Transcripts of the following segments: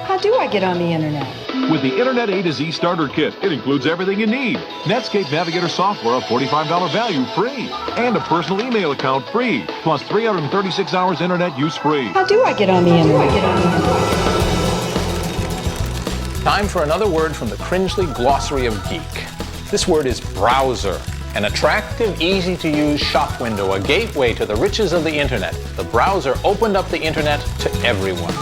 How do I get on the internet? With the Internet A to Z Starter Kit, it includes everything you need. Netscape Navigator software, a $45 value, free. And a personal email account, free. Plus 336 hours internet use free. How do I get on the internet? Time for another word from the Cringely Glossary of Geek. This word is browser. An attractive, easy-to-use shop window, a gateway to the riches of the internet. The browser opened up the internet to everyone.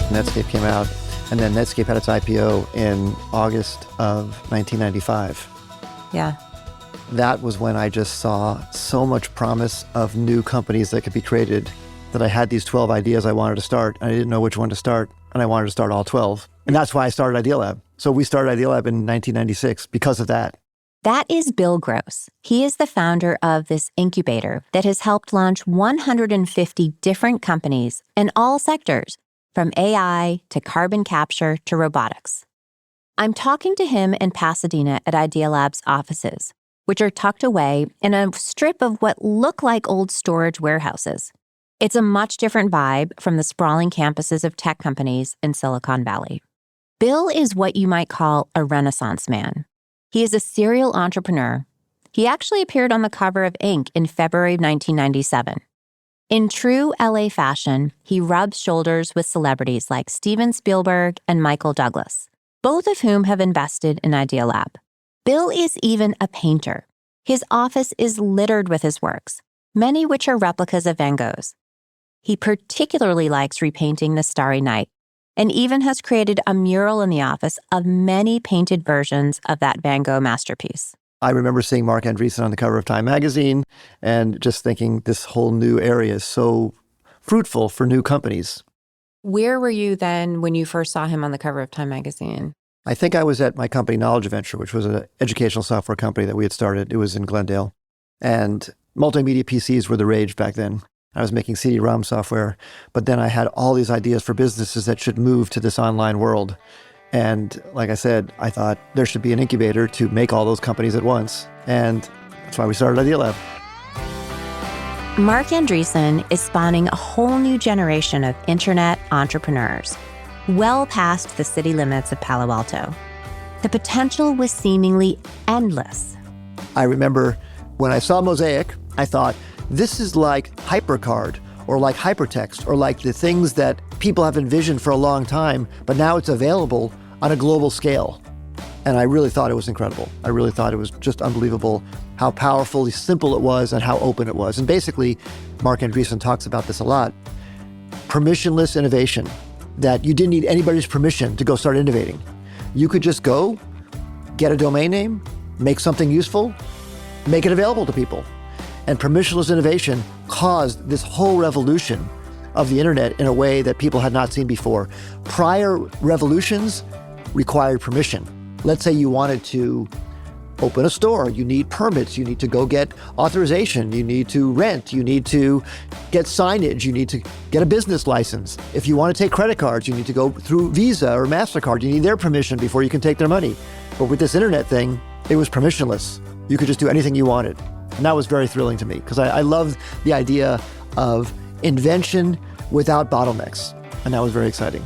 Netscape came out, and then Netscape had its IPO in August of 1995. Yeah. That was when I just saw so much promise of new companies that could be created that I had these 12 ideas I wanted to start, and I didn't know which one to start, and I wanted to start all 12. And that's why I started Idea Lab. So we started Idea Lab in 1996 because of that. That is Bill Gross. He is the founder of this incubator that has helped launch 150 different companies in all sectors, from AI to carbon capture to robotics. I'm talking to him in Pasadena at Idea Lab's offices, which are tucked away in a strip of what look like old storage warehouses. It's a much different vibe from the sprawling campuses of tech companies in Silicon Valley. Bill is what you might call a Renaissance man. He is a serial entrepreneur. He actually appeared on the cover of Inc. in February of 1997. In true LA fashion, he rubs shoulders with celebrities like Steven Spielberg and Michael Douglas, both of whom have invested in Idea Lab. Bill is even a painter. His office is littered with his works, many which are replicas of Van Gogh's. He particularly likes repainting the Starry Night, and even has created a mural in the office of many painted versions of that Van Gogh masterpiece. I remember seeing Mark Andreessen on the cover of Time magazine and just thinking this whole new area is so fruitful for new companies. Where were you then when you first saw him on the cover of Time magazine? I think I was at my company, Knowledge Venture, which was an educational software company that we had started. It was in Glendale. And multimedia PCs were the rage back then. I was making CD-ROM software, but then I had all these ideas for businesses that should move to this online world. And like I said, I thought there should be an incubator to make all those companies at once. And that's why we started Idea Lab. Mark Andreessen is spawning a whole new generation of internet entrepreneurs, well past the city limits of Palo Alto. The potential was seemingly endless. I remember when I saw Mosaic, I thought, this is like HyperCard or like hypertext or like the things that people have envisioned for a long time, but now it's available on a global scale. And I really thought it was incredible. I really thought it was just unbelievable how powerfully simple it was and how open it was. And basically, Mark Andreessen talks about this a lot. Permissionless innovation, that you didn't need anybody's permission to go start innovating. You could just go, get a domain name, make something useful, make it available to people. And permissionless innovation caused this whole revolution of the internet in a way that people had not seen before. Prior revolutions required permission. Let's say you wanted to open a store, you need permits, you need to go get authorization, you need to rent, you need to get signage, you need to get a business license. If you want to take credit cards, you need to go through Visa or MasterCard, you need their permission before you can take their money. But with this internet thing, it was permissionless. You could just do anything you wanted. And that was very thrilling to me because I love the idea of invention without bottlenecks. And that was very exciting.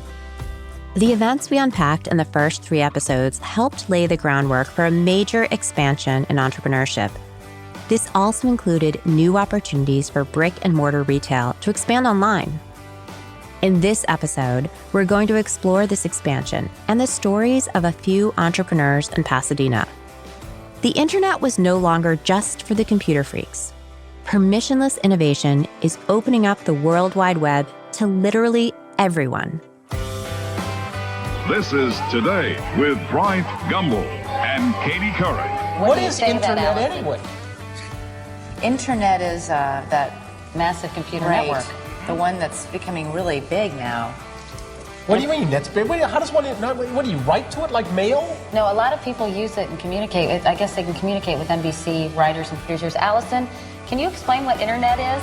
The events we unpacked in the first 3 episodes helped lay the groundwork for a major expansion in entrepreneurship. This also included new opportunities for brick and mortar retail to expand online. In this episode, we're going to explore this expansion and the stories of a few entrepreneurs in Pasadena. The internet was no longer just for the computer freaks. Permissionless innovation is opening up the World Wide Web to literally everyone. This is Today with Bryant Gumbel and Katie Curry. What is internet anyway? Internet is that massive computer network, the one that's becoming really big now. What do you mean? That's big. How does one? What do you write to it like mail? No, a lot of people use it and communicate. I guess they can communicate with NBC writers and producers. Allison, can you explain what internet is?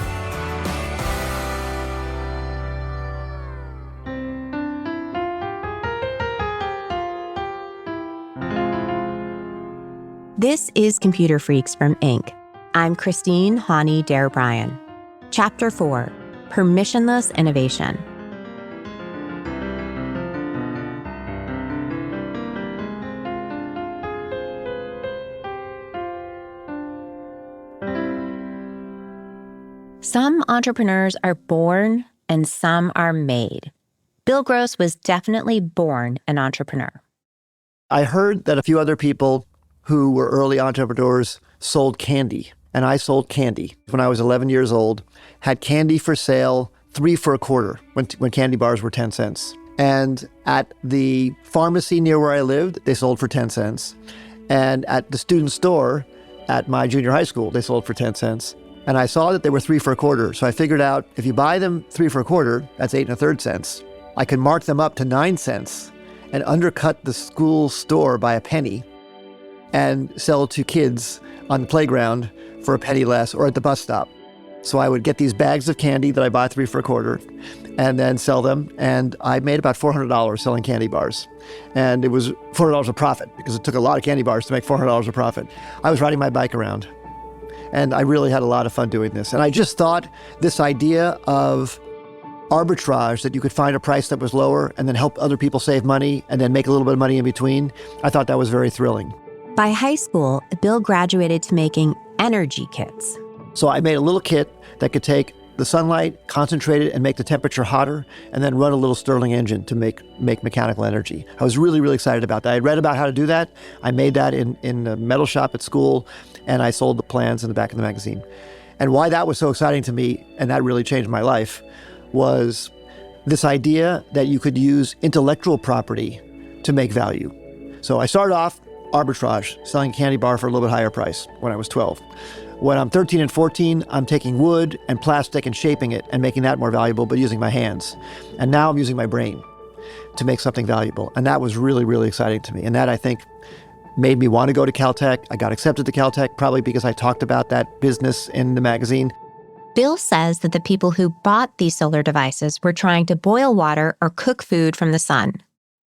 This is Computer Freaks from Inc. I'm Christine Hani Dare-Bryan. Chapter 4, Permissionless Innovation. Some entrepreneurs are born and some are made. Bill Gross was definitely born an entrepreneur. I heard that a few other people who were early entrepreneurs sold candy, and I sold candy. When I was 11 years old, had candy for sale 3 for a quarter when candy bars were 10 cents. And at the pharmacy near where I lived, they sold for 10 cents. And at the student store at my junior high school, they sold for 10 cents. And I saw that they were 3 for a quarter. So I figured out if you buy them 3 for a quarter, that's 8 1/3 cents. I could mark them up to 9 cents and undercut the school store by a penny and sell to kids on the playground for a penny less or at the bus stop. So I would get these bags of candy that I bought 3 for a quarter and then sell them. And I made about $400 selling candy bars. And it was $400 a profit because it took a lot of candy bars to make $400 a profit. I was riding my bike around. And I really had a lot of fun doing this. And I just thought this idea of arbitrage, that you could find a price that was lower and then help other people save money and then make a little bit of money in between, I thought that was very thrilling. By high school, Bill graduated to making energy kits. So I made a little kit that could take the sunlight, concentrate it, and make the temperature hotter, and then run a little Stirling engine to make mechanical energy. I was really, really excited about that. I read about how to do that. I made that in a metal shop at school, and I sold the plans in the back of the magazine. And why that was so exciting to me, and that really changed my life, was this idea that you could use intellectual property to make value. So I started off arbitrage, selling a candy bar for a little bit higher price when I was 12. When I'm 13 and 14, I'm taking wood and plastic and shaping it and making that more valuable, but using my hands. And now I'm using my brain to make something valuable. And that was really, really exciting to me. And that, I think, made me want to go to Caltech. I got accepted to Caltech probably because I talked about that business in the magazine. Bill says that the people who bought these solar devices were trying to boil water or cook food from the sun.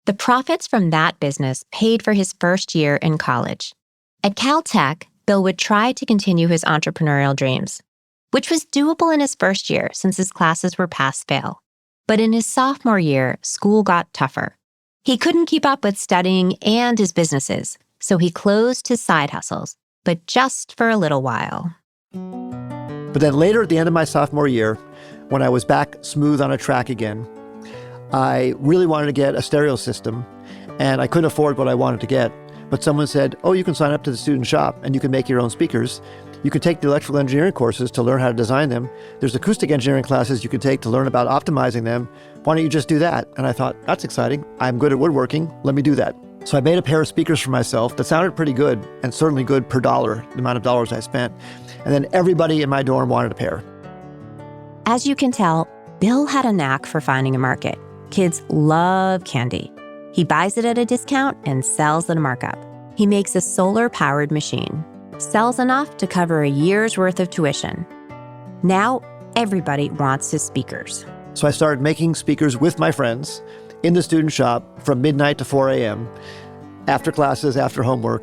The profits from that business paid for his first year in college. At Caltech, Bill would try to continue his entrepreneurial dreams, which was doable in his first year since his classes were pass-fail. But in his sophomore year, school got tougher. He couldn't keep up with studying and his businesses, so he closed his side hustles, but just for a little while. But then later at the end of my sophomore year, when I was back smooth on a track again, I really wanted to get a stereo system, and I couldn't afford what I wanted to get. But someone said, oh, you can sign up to the student shop and you can make your own speakers. You can take the electrical engineering courses to learn how to design them. There's acoustic engineering classes you can take to learn about optimizing them. Why don't you just do that? And I thought, that's exciting. I'm good at woodworking. Let me do that. So I made a pair of speakers for myself that sounded pretty good and certainly good per dollar, the amount of dollars I spent. And then everybody in my dorm wanted a pair. As you can tell, Bill had a knack for finding a market. Kids love candy. He buys it at a discount and sells at a markup. He makes a solar-powered machine, sells enough to cover a year's worth of tuition. Now, everybody wants his speakers. So I started making speakers with my friends in the student shop from midnight to 4 a.m., after classes, after homework,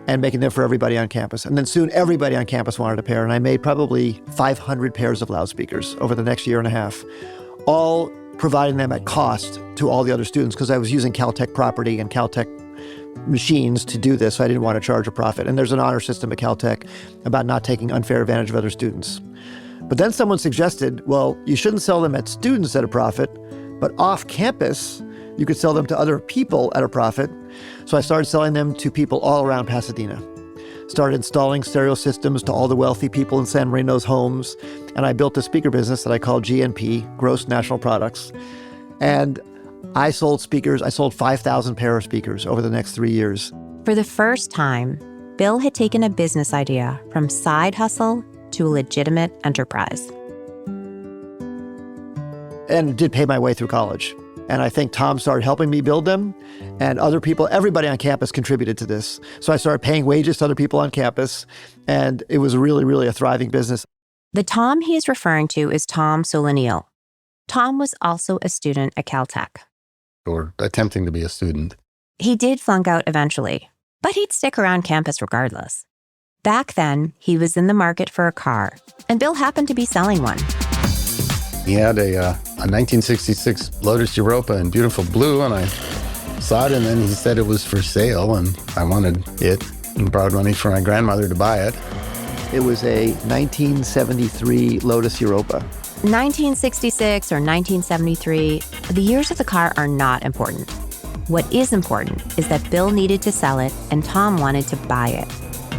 and making them for everybody on campus. And then soon everybody on campus wanted a pair, and I made probably 500 pairs of loudspeakers over the next year and a half, all providing them at cost to all the other students because I was using Caltech property and Caltech machines to do this, so I didn't want to charge a profit. And there's an honor system at Caltech about not taking unfair advantage of other students. But then someone suggested, well, you shouldn't sell them at students at a profit, but off campus, you could sell them to other people at a profit. So I started selling them to people all around Pasadena. Started installing stereo systems to all the wealthy people in San Marino's homes. And I built a speaker business that I called GNP, Gross National Products. And I sold speakers. I sold 5,000 pair of speakers over the next 3 years. For the first time, Bill had taken a business idea from side hustle to a legitimate enterprise. And it did pay my way through college. And I think Tom started helping me build them, and other people, everybody on campus contributed to this. So I started paying wages to other people on campus, and it was really, really a thriving business. The Tom he is referring to is Tom Solanil. Tom was also a student at Caltech. Or attempting to be a student. He did flunk out eventually, but he'd stick around campus regardless. Back then, he was in the market for a car, and Bill happened to be selling one. He had a 1966 Lotus Europa in beautiful blue, and I saw it, and then he said it was for sale, and I wanted it and borrowed money from my grandmother to buy it. It was a 1973 Lotus Europa. 1966 or 1973, the years of the car are not important. What is important is that Bill needed to sell it and Tom wanted to buy it.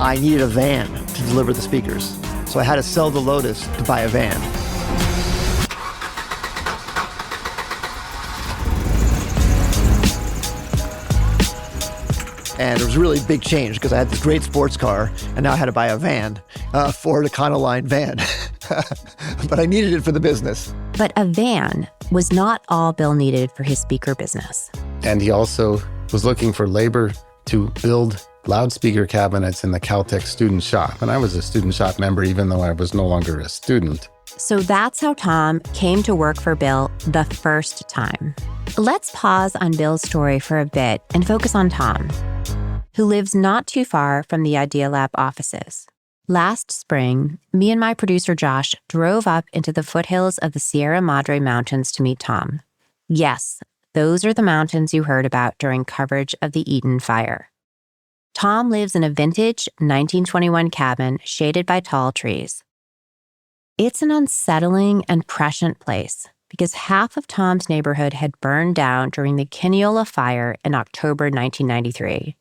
I needed a van to deliver the speakers, so I had to sell the Lotus to buy a van. And it was a really big change because I had this great sports car and now I had to buy a van, a Ford Econoline van. But I needed it for the business. But a van was not all Bill needed for his speaker business. And he also was looking for labor to build loudspeaker cabinets in the Caltech student shop. And I was a student shop member even though I was no longer a student. So that's how Tom came to work for Bill the first time. Let's pause on Bill's story for a bit and focus on Tom, who lives not too far from the Idea Lab offices. Last spring, me and my producer Josh drove up into the foothills of the Sierra Madre Mountains to meet Tom. Yes, those are the mountains you heard about during coverage of the Eden fire. Tom lives in a vintage 1921 cabin shaded by tall trees. It's an unsettling and prescient place because half of Tom's neighborhood had burned down during the Kinneola fire in October 1993.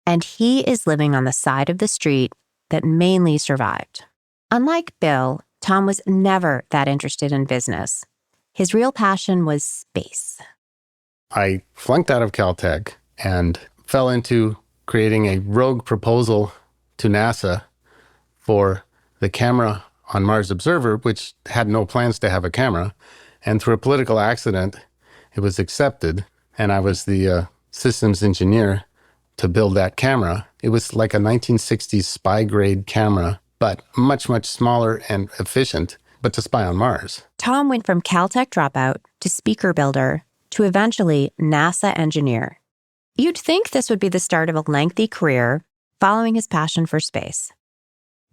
And he is living on the side of the street that mainly survived. Unlike Bill, Tom was never that interested in business. His real passion was space. I flunked out of Caltech and fell into creating a rogue proposal to NASA for the camera on Mars Observer, which had no plans to have a camera. And through a political accident, it was accepted. And I was the systems engineer to build that camera. It was like a 1960s spy-grade camera, but much, much smaller and efficient, but to spy on Mars. Tom went from Caltech dropout to speaker builder to eventually NASA engineer. You'd think this would be the start of a lengthy career following his passion for space.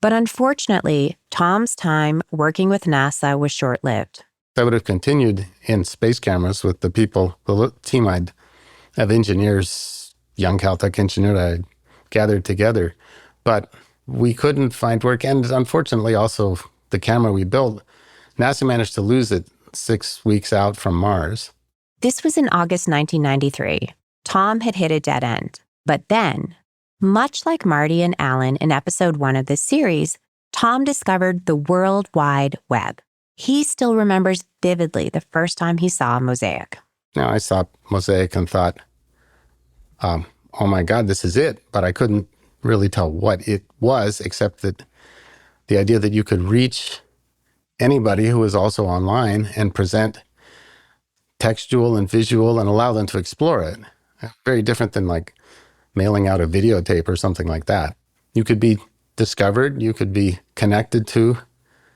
But unfortunately, Tom's time working with NASA was short-lived. I would have continued in space cameras with the people, the team of engineers, young Caltech engineers I gathered together. But we couldn't find work. And unfortunately, also, the camera we built, NASA managed to lose it 6 weeks out from Mars. This was in August 1993. Tom had hit a dead end. But then, much like Marty and Alan in episode 1 of this series, Tom discovered the World Wide Web. He still remembers vividly the first time he saw Mosaic. Now, I saw Mosaic and thought, oh my God, this is it. But I couldn't really tell what it was, except that the idea that you could reach anybody who was also online and present textual and visual and allow them to explore it. Very different than like mailing out a videotape or something like that. You could be discovered, you could be connected to.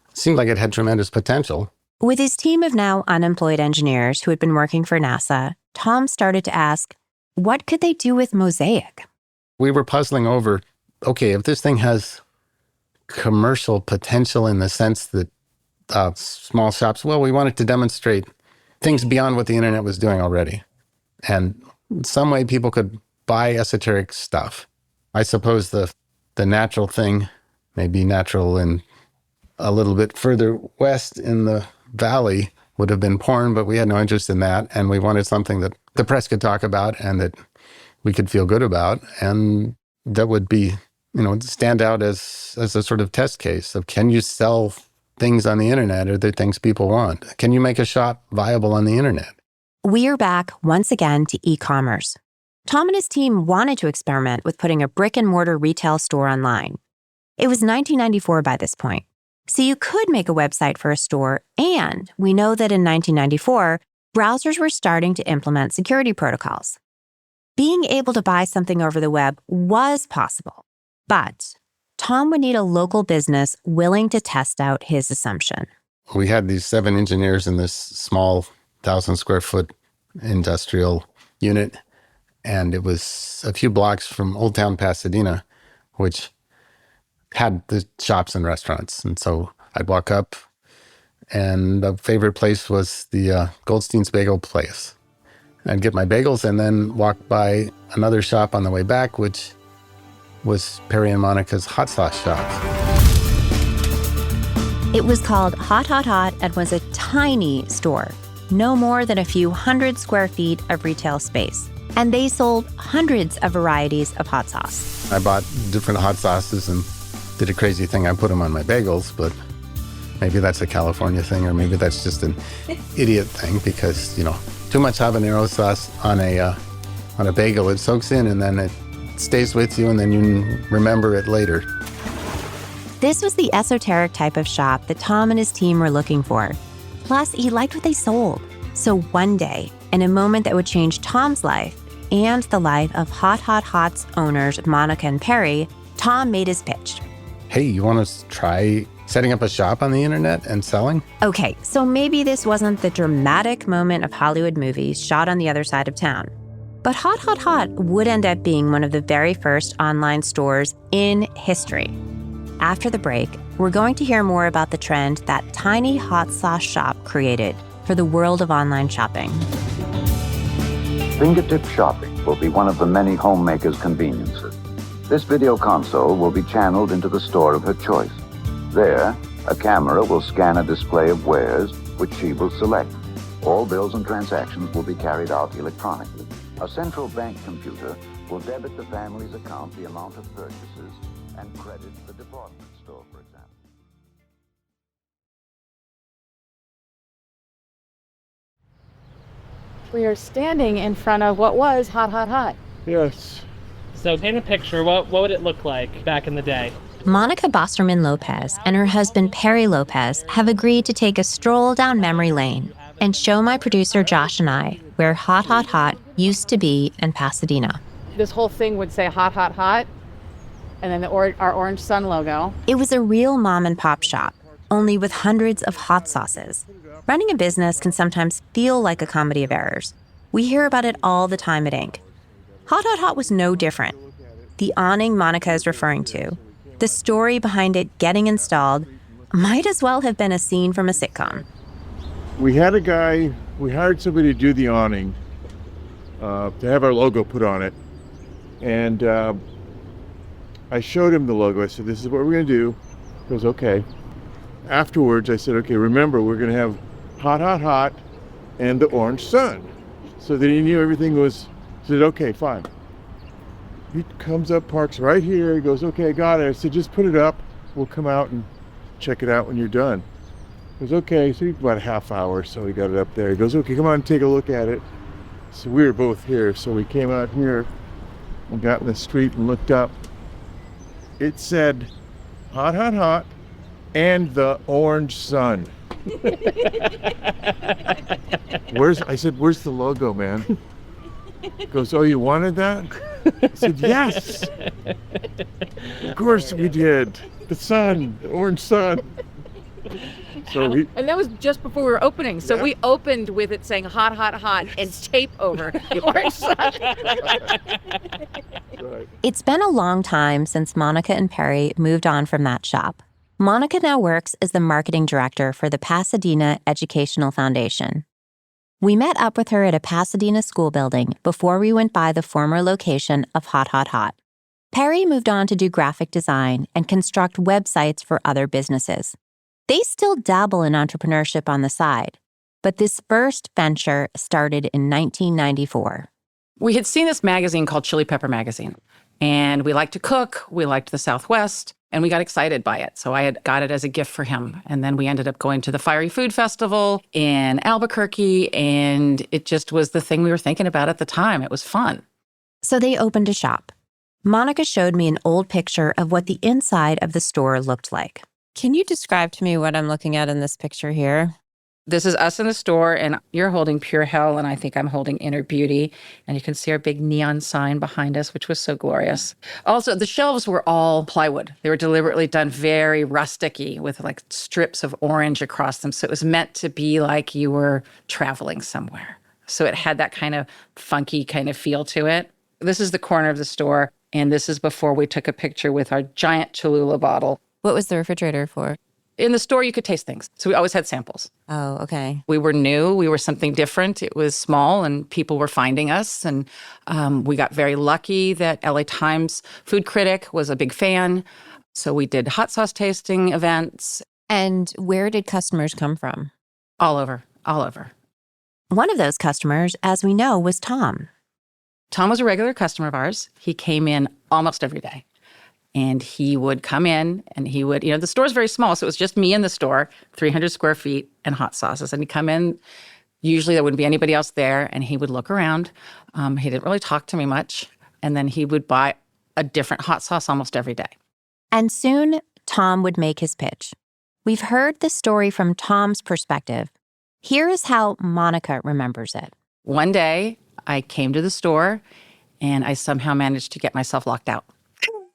It seemed like it had tremendous potential. With his team of now unemployed engineers who had been working for NASA, Tom started to ask, what could they do with Mosaic? We were puzzling over, okay, if this thing has commercial potential in the sense that small shops, well, we wanted to demonstrate things beyond what the internet was doing already. And in some way people could buy esoteric stuff. I suppose the natural thing may be natural in a little bit further west in the valley would have been porn, but we had no interest in that. And we wanted something that the press could talk about and that we could feel good about. And that would be, stand out as a sort of test case of, can you sell things on the internet? Are there things people want? Can you make a shop viable on the internet? We're back once again to e-commerce. Tom and his team wanted to experiment with putting a brick-and-mortar retail store online. It was 1994 by this point. So you could make a website for a store, and we know that in 1994, browsers were starting to implement security protocols. Being able to buy something over the web was possible, but Tom would need a local business willing to test out his assumption. We had these 7 engineers in this small 1,000 square foot industrial unit, and it was a few blocks from Old Town Pasadena, which had the shops and restaurants. And so I'd walk up, and a favorite place was the Goldstein's Bagel Place. I'd get my bagels and then walk by another shop on the way back, which was Perry and Monica's hot sauce shop. It was called Hot Hot Hot and was a tiny store, no more than a few hundred square feet of retail space. And they sold hundreds of varieties of hot sauce. I bought different hot sauces and did a crazy thing. I put them on my bagels, but maybe that's a California thing, or maybe that's just an idiot thing because, too much habanero sauce on a bagel, it soaks in and then it stays with you and then you remember it later. This was the esoteric type of shop that Tom and his team were looking for. Plus, he liked what they sold. So one day, in a moment that would change Tom's life and the life of Hot Hot Hot's owners, Monica and Perry, Tom made his pitch. Hey, you want to try setting up a shop on the internet and selling? Okay, so maybe this wasn't the dramatic moment of Hollywood movies shot on the other side of town. But Hot Hot Hot would end up being one of the very first online stores in history. After the break, we're going to hear more about the trend that tiny hot sauce shop created for the world of online shopping. Fingertip shopping will be one of the many homemakers' conveniences. This video console will be channeled into the store of her choice. There, a camera will scan a display of wares, which she will select. All bills and transactions will be carried out electronically. A central bank computer will debit the family's account the amount of purchases and credit the department store, for example. We are standing in front of what was Hot Hot Hot. Yes. So paint a picture. What would it look like back in the day? Monica Bosterman Lopez and her husband Perry Lopez have agreed to take a stroll down memory lane and show my producer Josh and I where Hot Hot Hot used to be in Pasadena. This whole thing would say Hot Hot Hot, and then our Orange Sun logo. It was a real mom and pop shop, only with hundreds of hot sauces. Running a business can sometimes feel like a comedy of errors. We hear about it all the time at Inc. Hot Hot Hot was no different. The awning Monica is referring to, the story behind it getting installed, might as well have been a scene from a sitcom. We hired somebody to do the awning, to have our logo put on it. And I showed him the logo. I said, this is what we're going to do. He goes, okay. Afterwards, I said, okay, remember, we're going to have Hot Hot Hot and the Orange Sun. So that he knew everything was, I said, okay, fine. He comes up, parks right here. He goes, okay, I got it. I said, just put it up. We'll come out and check it out when you're done. He goes, okay. So about a half hour, so he got it up there. He goes, okay, come on, take a look at it. So we were both here. So we came out here and got in the street and looked up. It said, Hot Hot Hot and the Orange Sun. I said, where's the logo, man? He goes, oh, you wanted that? I said, yes. Of course we did. The sun, the orange sun. And that was just before we were opening. So we opened with it saying Hot Hot Hot and tape over the Orange Sun. Right. It's been a long time since Monica and Perry moved on from that shop. Monica now works as the marketing director for the Pasadena Educational Foundation. We met up with her at a Pasadena school building before we went by the former location of Hot Hot Hot. Perry moved on to do graphic design and construct websites for other businesses. They still dabble in entrepreneurship on the side, but this first venture started in 1994. We had seen this magazine called Chili Pepper Magazine, and we liked to cook, we liked the Southwest, and we got excited by it. So I had got it as a gift for him. And then we ended up going to the Fiery Food Festival in Albuquerque, and it just was the thing we were thinking about at the time. It was fun. So they opened a shop. Monica showed me an old picture of what the inside of the store looked like. Can you describe to me what I'm looking at in this picture here? This is us in the store, and you're holding Pure Hell, and I think I'm holding Inner Beauty. And you can see our big neon sign behind us, which was so glorious. Also, the shelves were all plywood. They were deliberately done very rustic-y with like strips of orange across them. So it was meant to be like you were traveling somewhere. So it had that kind of funky kind of feel to it. This is the corner of the store, and this is before we took a picture with our giant Cholula bottle. What was the refrigerator for? In the store, you could taste things. So we always had samples. Oh, okay. We were new. We were something different. It was small, and people were finding us. And we got very lucky that LA Times food critic was a big fan. So we did hot sauce tasting events. And where did customers come from? All over, all over. One of those customers, as we know, was Tom. Tom was a regular customer of ours. He came in almost every day. And he would come in and he would, the store's very small, so it was just me in the store, 300 square feet and hot sauces. And he'd come in, usually there wouldn't be anybody else there, and he would look around. He didn't really talk to me much. And then he would buy a different hot sauce almost every day. And soon, Tom would make his pitch. We've heard the story from Tom's perspective. Here is how Monica remembers it. One day, I came to the store, and I somehow managed to get myself locked out.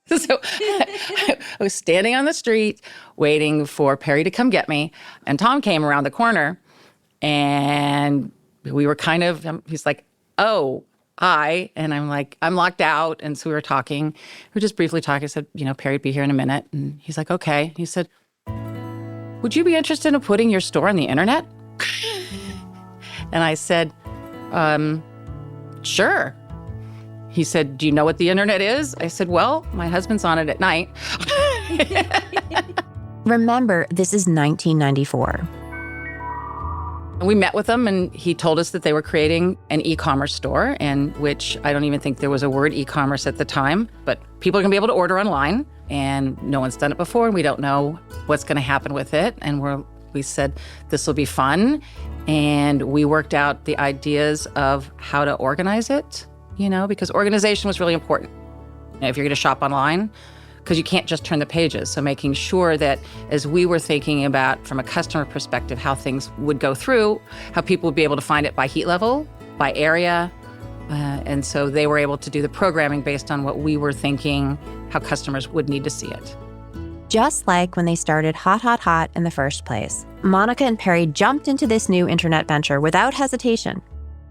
So I was standing on the street waiting for Perry to come get me. And Tom came around the corner and we were he's like, oh, hi. And I'm like, I'm locked out. And so we were talking. We were just briefly talking. I said, Perry'd be here in a minute. And he's like, okay. He said, would you be interested in putting your store on the internet? And I said, sure. He said, do you know what the internet is? I said, well, my husband's on it at night. Remember, this is 1994. We met with him and he told us that they were creating an e-commerce store, in which I don't even think there was a word e-commerce at the time, but people are gonna be able to order online and no one's done it before and we don't know what's gonna happen with it. And we said, this will be fun. And we worked out the ideas of how to organize it. Because organization was really important if you're going to shop online, because you can't just turn the pages. So making sure that as we were thinking about from a customer perspective, how things would go through, how people would be able to find it by heat level, by area. And so they were able to do the programming based on what we were thinking, how customers would need to see it. Just like when they started Hot, Hot, Hot in the first place, Monica and Perry jumped into this new internet venture without hesitation.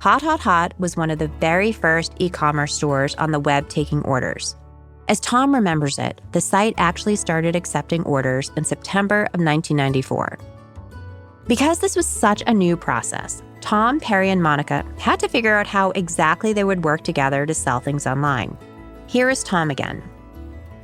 Hot, Hot, Hot was one of the very first e-commerce stores on the web taking orders. As Tom remembers it, the site actually started accepting orders in September of 1994. Because this was such a new process, Tom, Perry, and Monica had to figure out how exactly they would work together to sell things online. Here is Tom again.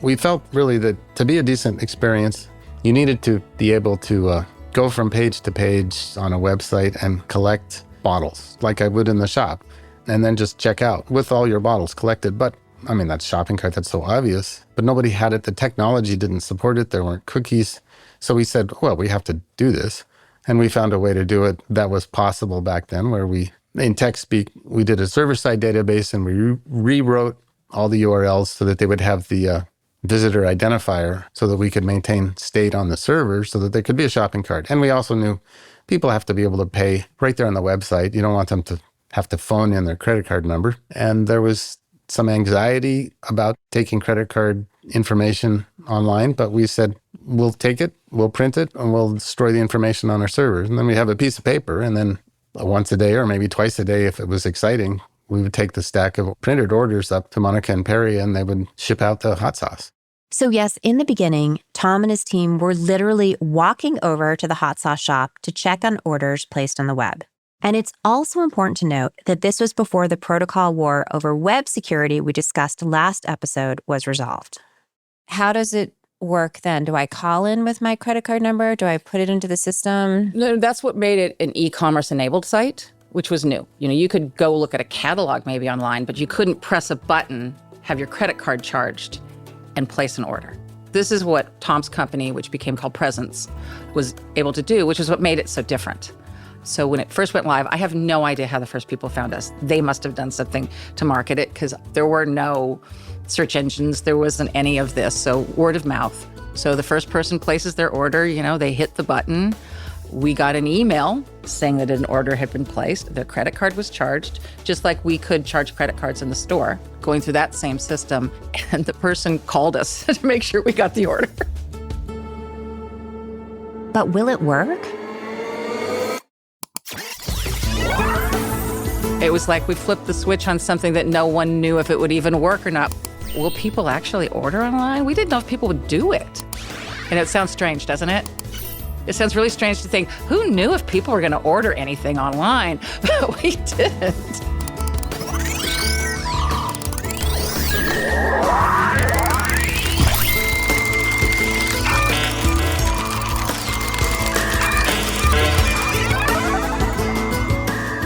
We felt really that to be a decent experience, you needed to be able to go from page to page on a website and collect bottles like I would in the shop, and then just check out with all your bottles collected. But that shopping cart, that's so obvious, but nobody had it. The technology didn't support it. There weren't cookies. So we said, well, we have to do this. And we found a way to do it that was possible back then, where in tech speak, we did a server-side database and we rewrote all the URLs so that they would have the visitor identifier so that we could maintain state on the server so that there could be a shopping cart. And we also knew people have to be able to pay right there on the website. You don't want them to have to phone in their credit card number. And there was some anxiety about taking credit card information online, but we said, we'll take it, we'll print it, and we'll destroy the information on our servers. And then we have a piece of paper, and then once a day or maybe twice a day, if it was exciting, we would take the stack of printed orders up to Monica and Perry, and they would ship out the hot sauce. So yes, in the beginning, Tom and his team were literally walking over to the hot sauce shop to check on orders placed on the web. And it's also important to note that this was before the protocol war over web security we discussed last episode was resolved. How does it work then? Do I call in with my credit card number? Do I put it into the system? No, that's what made it an e-commerce enabled site, which was new. You could go look at a catalog maybe online, but you couldn't press a button, have your credit card charged, and place an order. This is what Tom's company, which became called Presence, was able to do, which is what made it so different. So when it first went live, I have no idea how the first people found us. They must have done something to market it because there were no search engines. There wasn't any of this. So word of mouth. So the first person places their order, they hit the button. We got an email saying that an order had been placed. Their credit card was charged, just like we could charge credit cards in the store, going through that same system. And the person called us to make sure we got the order. But will it work? It was like we flipped the switch on something that no one knew if it would even work or not. Will people actually order online? We didn't know if people would do it. And it sounds strange, doesn't it? It sounds really strange to think, who knew if people were going to order anything online? But we didn't.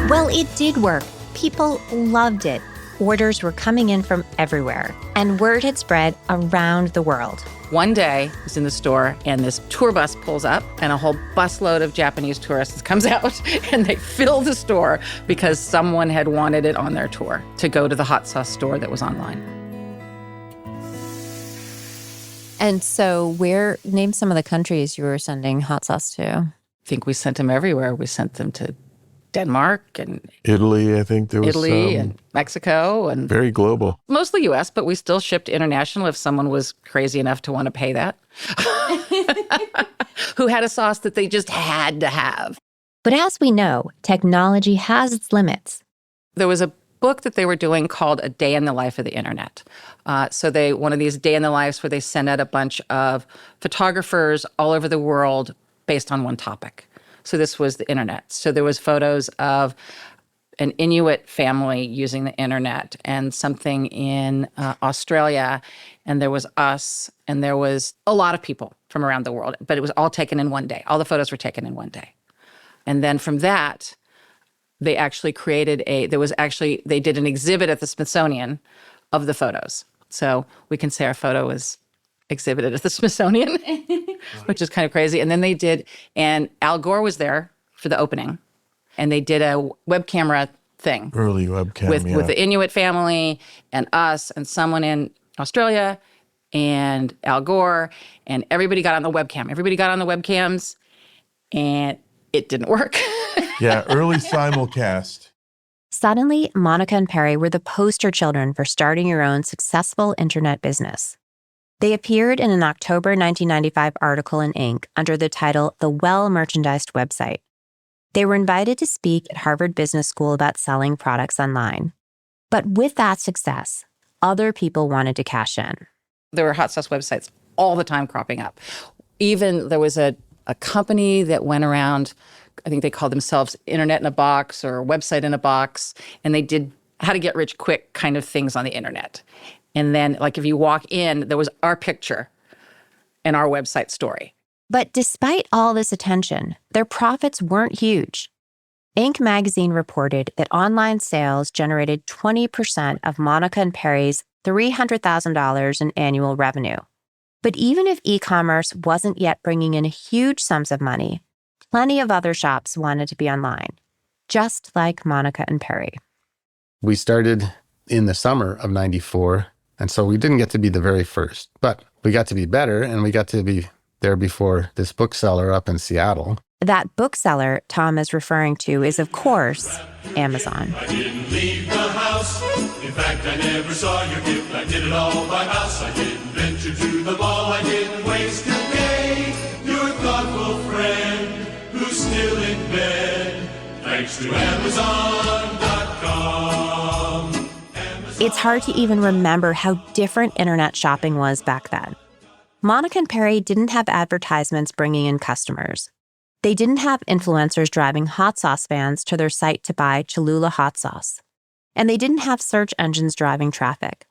Well, it did work. People loved it. Orders were coming in from everywhere, and word had spread around the world. One day, I was in the store, and this tour bus pulls up, and a whole busload of Japanese tourists comes out, and they fill the store because someone had wanted it on their tour to go to the hot sauce store that was online. And so name some of the countries you were sending hot sauce to. I think we sent them everywhere. We sent them to Denmark and Italy, I think there was Italy some. and Mexico and Very global. mostly U.S., but we still shipped international if someone was crazy enough to want to pay that. Who had a sauce that they just had to have. But as we know, technology has its limits. There was a book that they were doing called A Day in the Life of the Internet. One of these day in the lives where they sent out a bunch of photographers all over the world based on one topic. So this was the internet. So there was photos of an Inuit family using the internet and something in Australia, and there was us, and there was a lot of people from around the world, but it was all taken in one day. All the photos were taken in one day. And then from that, they actually they did an exhibit at the Smithsonian of the photos. So we can say our photo was exhibited at the Smithsonian, which is kind of crazy. And then and Al Gore was there for the opening, and they did a web camera thing. Early webcam, with the Inuit family and us and someone in Australia and Al Gore, and everybody got on the webcam. Everybody got on the webcams, and it didn't work. Yeah, early simulcast. Suddenly, Monica and Perry were the poster children for starting your own successful internet business. They appeared in an October 1995 article in Inc. under the title The Well-Merchandised Website. They were invited to speak at Harvard Business School about selling products online. But with that success, other people wanted to cash in. There were hot sauce websites all the time cropping up. Even there was a company that went around, I think they called themselves Internet in a Box or Website in a Box, and they did how to get rich quick kind of things on the internet. And then, like, if you walk in, there was our picture and our website story. But despite all this attention, their profits weren't huge. Inc. magazine reported that online sales generated 20% of Monica and Perry's $300,000 in annual revenue. But even if e-commerce wasn't yet bringing in huge sums of money, plenty of other shops wanted to be online, just like Monica and Perry. We started in the summer of 94, and so we didn't get to be the very first, but we got to be better, and we got to be there before this bookseller up in Seattle. That bookseller Tom is referring to is, of course, Amazon. I didn't leave the house. In fact, I never saw your gift. I did it all by house. I didn't venture to the mall. I didn't waste a day. Your thoughtful friend who's still in bed. Thanks to Amazon.com. It's hard to even remember how different internet shopping was back then. Monica and Perry didn't have advertisements bringing in customers. They didn't have influencers driving hot sauce fans to their site to buy Cholula hot sauce. And they didn't have search engines driving traffic.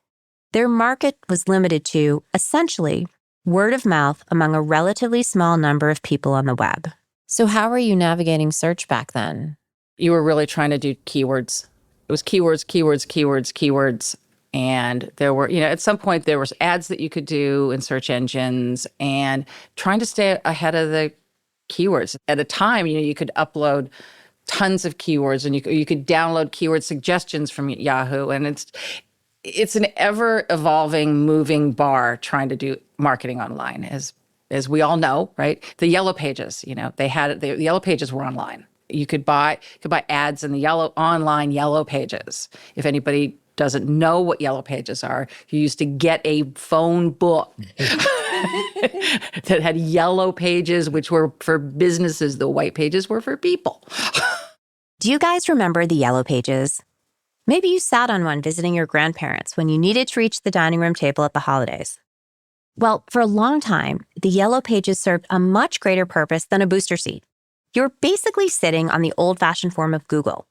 Their market was limited to, essentially, word of mouth among a relatively small number of people on the web. So how were you navigating search back then? You were really trying to do keywords. It was keywords, keywords, keywords, keywords. And there were, at some point there was ads that you could do in search engines and trying to stay ahead of the keywords. At a time, you could upload tons of keywords and you could download keyword suggestions from Yahoo. And it's an ever evolving, moving bar trying to do marketing online, as we all know, right? The Yellow Pages, the Yellow Pages were online. You could buy ads in the online Yellow Pages. If anybody doesn't know what Yellow Pages are, you used to get a phone book that had yellow pages, which were for businesses. The white pages were for people. Do you guys remember the Yellow Pages? Maybe you sat on one visiting your grandparents when you needed to reach the dining room table at the holidays. Well, for a long time, the Yellow Pages served a much greater purpose than a booster seat. You're basically sitting on the old-fashioned form of Google.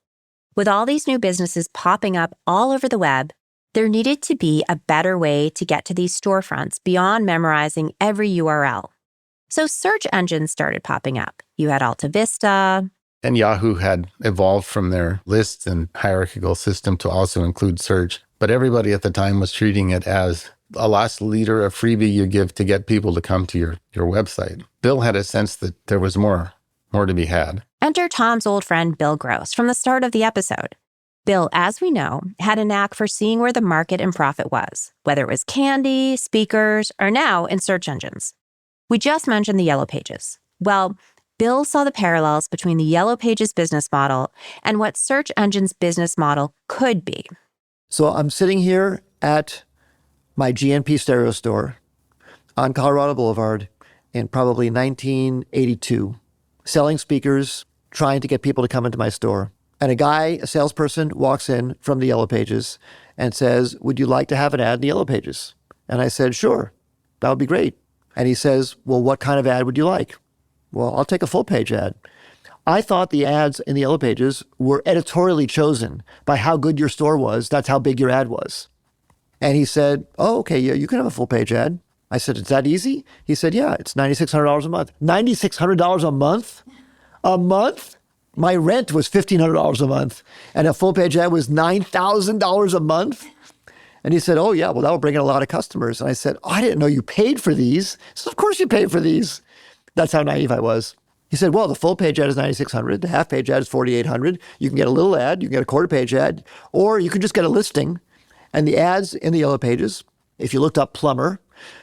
With all these new businesses popping up all over the web, there needed to be a better way to get to these storefronts beyond memorizing every URL. So search engines started popping up. You had Alta Vista, And Yahoo had evolved from their lists and hierarchical system to also include search. But everybody at the time was treating it as a lost leader, a freebie you give to get people to come to your website. Bill had a sense that there was more to be had. Enter Tom's old friend Bill Gross from the start of the episode. Bill, as we know, had a knack for seeing where the market and profit was, whether it was candy, speakers, or now in search engines. We just mentioned the Yellow Pages. Well, Bill saw the parallels between the Yellow Pages business model and what search engines' business model could be. So I'm sitting here at my GNP stereo store on Colorado Boulevard in probably 1982, selling speakers, trying to get people to come into my store. And a salesperson, walks in from the Yellow Pages and says, "Would you like to have an ad in the Yellow Pages?" And I said, "Sure, that would be great." And he says, "Well, what kind of ad would you like?" "Well, I'll take a full page ad." I thought the ads in the Yellow Pages were editorially chosen by how good your store was. That's how big your ad was. And he said, "Oh, okay, yeah, you can have a full page ad." I said, "Is that easy?" He said, "Yeah, it's $9,600 a month." $9,600 a month? A month? My rent was $1,500 a month, and a full page ad was $9,000 a month. And he said, "Oh, yeah, well, that will bring in a lot of customers." And I said, "Oh, I didn't know you paid for these." He said, "Of course you paid for these." That's how naive I was. He said, "Well, the full page ad is $9,600. The half page ad is $4,800. You can get a little ad, you can get a quarter page ad, or you can just get a listing." And the ads in the Yellow Pages, if you looked up plumber,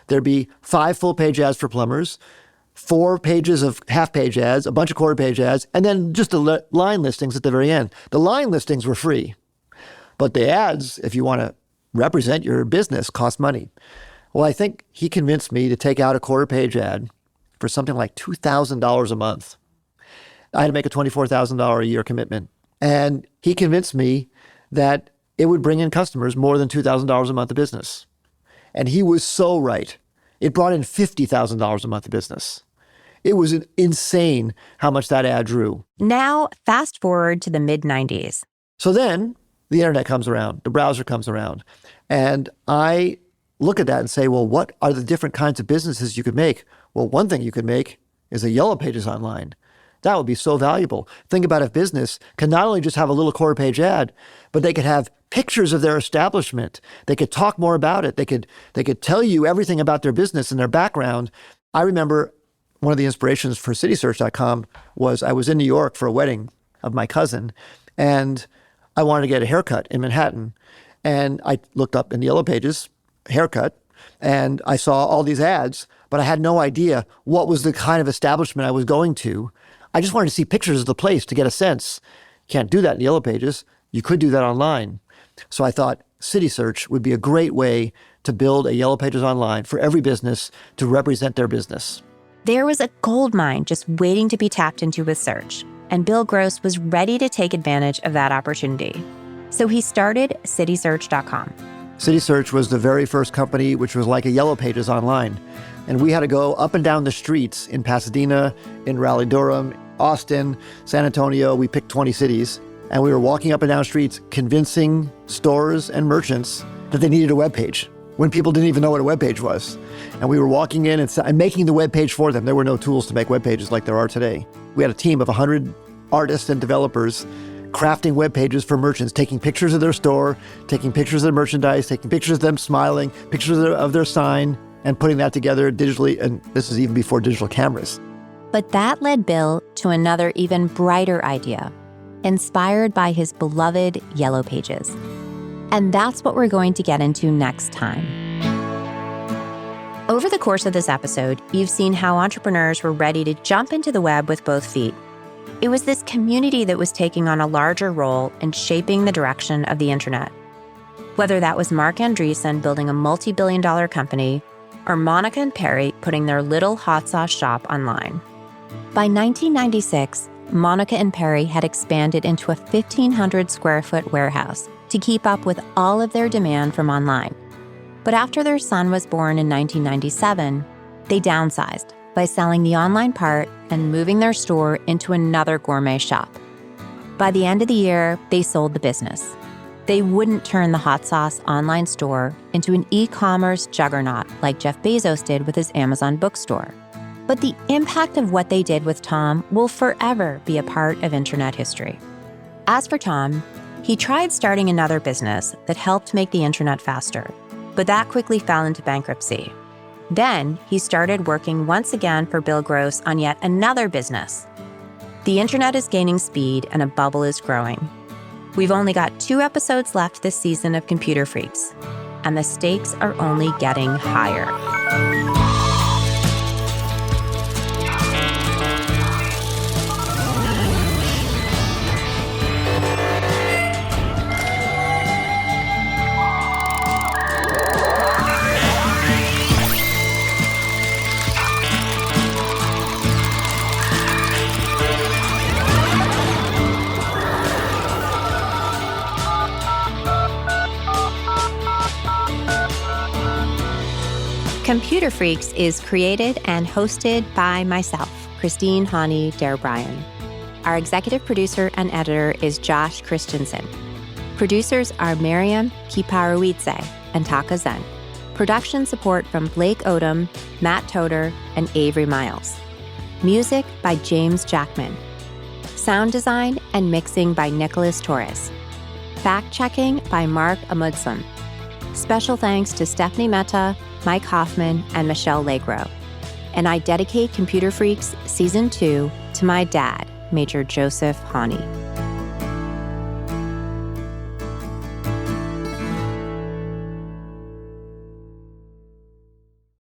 there'd be 5 full page ads for plumbers, 4 pages of half page ads, a bunch of quarter page ads, and then just the line listings at the very end. The line listings were free, but the ads, if you want to represent your business, cost money. Well, I think he convinced me to take out a quarter page ad for something like $2,000 a month. I had to make a $24,000 a year commitment. And he convinced me that it would bring in customers more than $2,000 a month of business. And he was so right. It brought in $50,000 a month of business. It was insane how much that ad drew. Now, fast forward to the mid-90s. So then the internet comes around, the browser comes around, and I look at that and say, well, what are the different kinds of businesses you could make? Well, one thing you could make is a Yellow Pages online. That would be so valuable. Think about if business can not only just have a little quarter page ad, but they could have pictures of their establishment. They could talk more about it. They could tell you everything about their business and their background. I remember one of the inspirations for citysearch.com was I was in New York for a wedding of my cousin, and I wanted to get a haircut in Manhattan. And I looked up in the Yellow Pages, haircut, and I saw all these ads, but I had no idea what was the kind of establishment I was going to. I just wanted to see pictures of the place to get a sense. You can't do that in Yellow Pages. You could do that online. So I thought City Search would be a great way to build a Yellow Pages online for every business to represent their business. There was a gold mine just waiting to be tapped into with search, and Bill Gross was ready to take advantage of that opportunity. So he started citysearch.com. City Search was the very first company which was like a Yellow Pages online. And we had to go up and down the streets in Pasadena, in Raleigh-Durham, Austin, San Antonio. We picked 20 cities. And we were walking up and down streets convincing stores and merchants that they needed a web page when people didn't even know what a web page was. And we were walking in and making the web page for them. There were no tools to make web pages like there are today. We had a team of 100 artists and developers crafting web pages for merchants, taking pictures of their store, taking pictures of their merchandise, taking pictures of them smiling, pictures of their sign, and putting that together digitally. And this is even before digital cameras. But that led Bill to another even brighter idea, inspired by his beloved Yellow Pages. And that's what we're going to get into next time. Over the course of this episode, you've seen how entrepreneurs were ready to jump into the web with both feet. It was this community that was taking on a larger role in shaping the direction of the internet. Whether that was Mark Andreessen building a multi-billion-dollar company, or Monica and Perry putting their little hot sauce shop online. By 1996, Monica and Perry had expanded into a 1,500 square foot warehouse to keep up with all of their demand from online. But after their son was born in 1997, they downsized by selling the online part and moving their store into another gourmet shop. By the end of the year, they sold the business. They wouldn't turn the hot sauce online store into an e-commerce juggernaut like Jeff Bezos did with his Amazon bookstore. But the impact of what they did with Tom will forever be a part of internet history. As for Tom, he tried starting another business that helped make the internet faster, but that quickly fell into bankruptcy. Then he started working once again for Bill Gross on yet another business. The internet is gaining speed and a bubble is growing. We've only got 2 episodes left this season of Computer Freaks, and the stakes are only getting higher. Computer Freaks is created and hosted by myself, Christine Hani Dare-Bryan. Our executive producer and editor is Josh Christensen. Producers are Miriam Kiparuidze and Taka Zen. Production support from Blake Odom, Matt Toder, and Avery Miles. Music by James Jackman. Sound design and mixing by Nicholas Torres. Fact-checking by Mark Amundsen. Special thanks to Stephanie Mehta, Mike Hoffman, and Michelle Legro. And I dedicate Computer Freaks Season 2 to my dad, Major Joseph Hani.